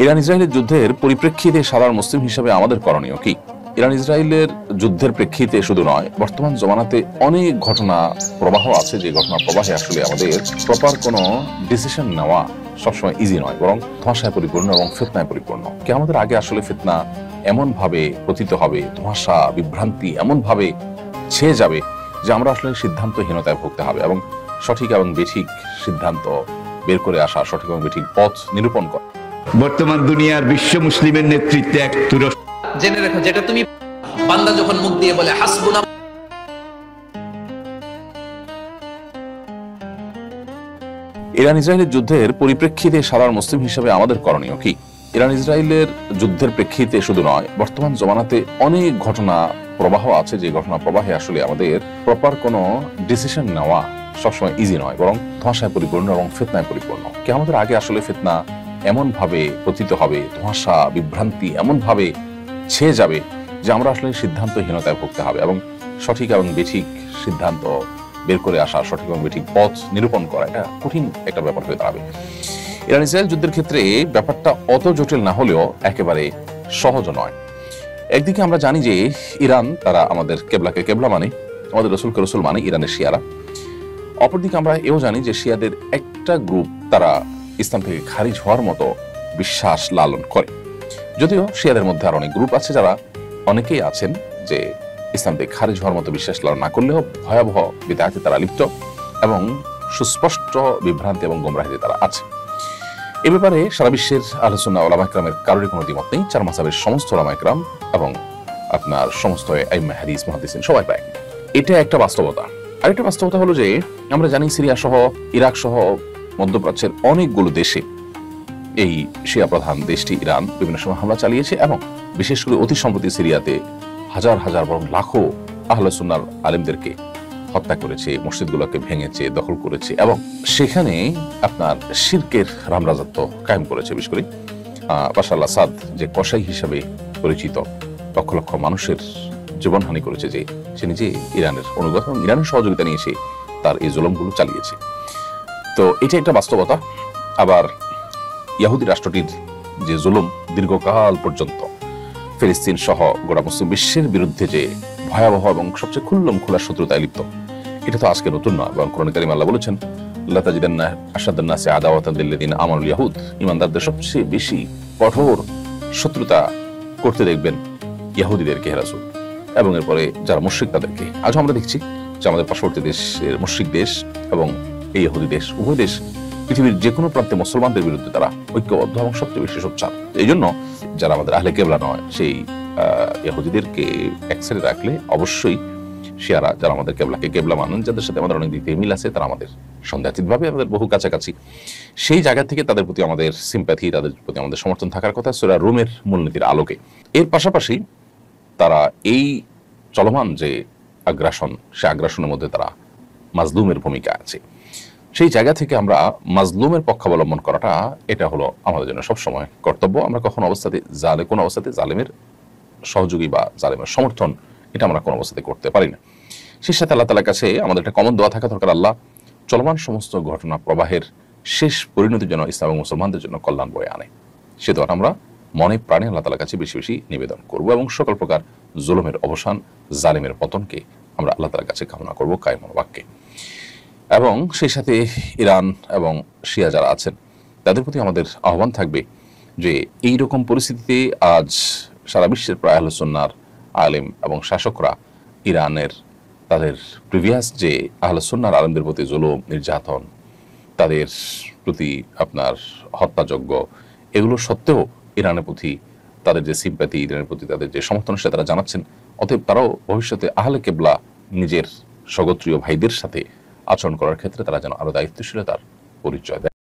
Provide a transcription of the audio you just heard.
Iran ইসরায়েলের যুদ্ধের পরিপ্রেক্ষিতে সাধারণ মুসলিম হিসেবে আমাদের করণীয় কি? ইরান ইসরায়েলের যুদ্ধের প্রেক্ষিতে শুধু নয়, বর্তমান জমানাতে অনেক ঘটনা প্রবাহ আছে, যে ঘটনা প্রবাহে আসলে আমাদের প্রপার কোনো ডিসিশন নেওয়া সবসময় ইজি নয়, বরং ধোঁয়াশায় পরিপূর্ণ এবং ফিতনায় পরিপূর্ণ। আমাদের আগে আসলে ফিতনা এমন ভাবে পতিত হবে, ধোঁয়াশা বিভ্রান্তি এমন ভাবে ছেয়ে যাবে যে আমরা আসলে সিদ্ধান্তহীনতায় ভুগতে হবে এবং সঠিক এবং বেঠিক সিদ্ধান্ত বের করে আসা, সঠিক এবং বেঠিক পথ নিরূপণ করা। বর্তমান দুনিয়ার বিশ্ব মুসলিমের নেতৃত্বে এক তুরস্ক। জেনে রেখো, যেটা তুমি বান্দা যখন মুখ দিয়ে বলে হাসবুনা। ইরান ইসরায়েলের যুদ্ধের পরিপ্রেক্ষিতে সাধারণ মুসলিম হিসেবে আমাদের করণীয় কি? ইরান ইসরায়েলের যুদ্ধের প্রেক্ষিতে শুধু নয়, বর্তমান জমানাতে অনেক ঘটনা প্রবাহ আছে, যে ঘটনা প্রবাহে আসলে আমাদের প্রপার কোনো ডিসিশন নেওয়া সবসময় ইজি নয়, বরং ধোঁয়াশায় পরিপূর্ণ এবং ফিতনায় পরিপূর্ণ। আমাদের আগে আসলে ফিতনা এমন ভাবে পতিত হবে, ধোঁয়াশা বিভ্রান্তি এমন ভাবে ছেয়ে যাবে যে আমরা আসলে সিদ্ধান্তহীনতায় ভুগতে হবে এবং সঠিক এবং বেঠিক সিদ্ধান্ত বের করে আসা, সঠিক এবং বেঠিক পথ নিরূপণ করা, এটা কঠিন একটা ব্যাপার হয়ে দাঁড়াবে। ইরান ইসরায়েল যুদ্ধের ক্ষেত্রে ব্যাপারটা অত জটিল না হলেও একেবারে সহজ নয়। একদিকে আমরা জানি যে ইরান, তারা আমাদের কেবলাকে কেবলা মানে, আমাদের রসুলকে রসুল মানে, ইরানের শিয়ারা। অপরদিকে আমরা এও জানি যে শিয়াদের একটা গ্রুপ তারা ইসলাম থেকে খারিজ হওয়ার মতো বিশ্বাস লালন করে। যদিও শিয়াদের মধ্যে আর অনেক গ্রুপ আছে, যারা অনেকেই আছেন যে ইসলাম থেকে খারিজ হওয়ার মতো বিশ্বাস লালন না করলেও ভয়াবহ বিদআতে তারা লিপ্ত এবং সুস্পষ্ট বিভ্রান্তি এবং গোমরাহিতে তারা আছে। এ ব্যাপারে সারা বিশ্বের আহলে সুন্নাহ ওলামা ইকরামের কারোরই কোনো দ্বিমত নেই। চার মাযহাবের সমস্ত ওলামা ইকরাম এবং আপনার সমস্ত আইম্মা হাদিস মুহাদ্দিসিন সবাই প্রায়। এটা একটা বাস্তবতা। আরেকটা বাস্তবতা হলো যে আমরা জানি সিরিয়া সহ, ইরাক সহ মধ্যপ্রাচ্যের অনেকগুলো দেশে এই শিয়া প্রধান দেশটি ইরান বিভিন্ন সময় হামলা চালিয়েছে এবং বিশেষ করে অতি সম্প্রতি সিরিয়াতে হাজার হাজার বরং লাখো আহলে সুন্নাহর আলেমদেরকে হত্যা করেছে, মসজিদগুলোকে ভেঙেছে, দখল করেছে এবং সেখানে আপনার শিরকের রামরাজত্ব কায়েম করেছে। বিশেষ করে বাশার আল আসাদ যে কসাই হিসাবে পরিচিত, লক্ষ লক্ষ মানুষের জীবনহানি করেছে, যে সে নিজে ইরানের অনুগত এবং ইরানের সহযোগিতা নিয়ে সে তার এই জুলুমগুলো চালিয়েছে। তো এটা একটা বাস্তবতা। আবার ইহুদি রাষ্ট্রটির যে জুলুম দীর্ঘকাল পর্যন্ত ফিলিস্তিন সহ গোটা মুসলিম বিশ্বের বিরুদ্ধে যে ভয়াবহ এবং সবচেয়ে খুল্লম খোলা শত্রুতায় লিপ্ত, এটা তো আজকে নতুন নয়। এবং কোরআনে কারিমে আল্লাহ বলেছেন, লা তাজিদান্না আশাদ্দান নাসি আদাওয়াতান লিল্লাযিনা আমানুল ইয়াহুদ, ঈমানদারদের সবচেয়ে বেশি কঠোর শত্রুতা করতে দেখবেন ইহুদিদেরকে, হে রাসূল, এবং এরপরে যারা মুশরিক তাদেরকে। আজও আমরা দেখছি যে আমাদের পার্শ্ববর্তী দেশের মুশরিক দেশ এবং এই ইহুদি দেশ, উভয় দেশ পৃথিবীর যে কোনো প্রান্তে মুসলমানদের বিরুদ্ধে তারা ঐক্যবদ্ধ এবং সবচেয়ে বেশি সোচ্চার। এই জন্য যারা আমাদের আহলে কেবলা নয়, সেই ইহুদিদেরকে এক সাইডে রাখলে অবশ্যই শিয়ারা, যারা আমাদের কেবলাকে কেবলা মানেন, যাদের সাথে আমাদের অনেক দিক থেকে মিল আছে, তারা আমাদের সন্দেহাতীতভাবে আমাদের বহু কাছাকাছি, সেই জায়গা থেকে তাদের প্রতি আমাদের সিম্প্যাথি, তাদের প্রতি আমাদের সমর্থন থাকার কথা সূরা রুমের মূলনীতির আলোকে। এর পাশাপাশি তারা এই চলমান যে আগ্রাসন, সে আগ্রাসনের মধ্যে তারা মাজলুমের ভূমিকা আছে। সেই জায়গা থেকে আমরা মাজলুমের পক্ষাবলম্বন করাটা, এটা হলো আমাদের জন্য সবসময় কর্তব্য। আমরা কোনো অবস্থাতে জালেমের সহযোগী বা জালেমের সমর্থন এটা আমরা কোনো অবস্থাতে করতে পারি না। সেই সাথে আল্লাহ তাআলার কাছে আমাদের একটা কমন দোয়া থাকা দরকার, আল্লাহ চলমান সমস্ত ঘটনা প্রবাহের শেষ পরিণতির জন্য ইসলাম এবং মুসলমানদের জন্য কল্যাণ বয়ে আনে। সে দোয়াটা আমরা মনে প্রাণে আল্লাহ তাআলার কাছে বেশি বেশি নিবেদন করব এবং সকল প্রকার জুলুমের অবসান, জালিমের পতনকে আমরা আল্লাহ তাআলার কাছে কামনা করব কায়েম বাক্যে। এবং সেই সাথে ইরান এবং শিয়া যারা আছেন তাদের প্রতি আমাদের আহ্বান থাকবে যে এই রকম পরিস্থিতিতে আজ সারা বিশ্বের প্রায় আহলে সুন্নাহর আলেম এবং শাসকরা ইরানের তাদের প্রিভিয়াস যে আহলে সুন্নাহর আলেমদের প্রতি জুলুম, নির্যাতন, তাদের প্রতি আপনার হত্যাযজ্ঞ, এগুলো সত্ত্বেও ইরানের প্রতি তাদের যে সিম্প্যাথি, ইরানের প্রতি তাদের যে সমর্থন, সেটা তারা জানাচ্ছেন। অতএব তারাও ভবিষ্যতে আহলে কেবলা নিজের স্বগোত্রীয় ভাইদের সাথে আচরণ করার ক্ষেত্রে তারা যেন আরো দায়িত্বশীলতার পরিচয় দেয়।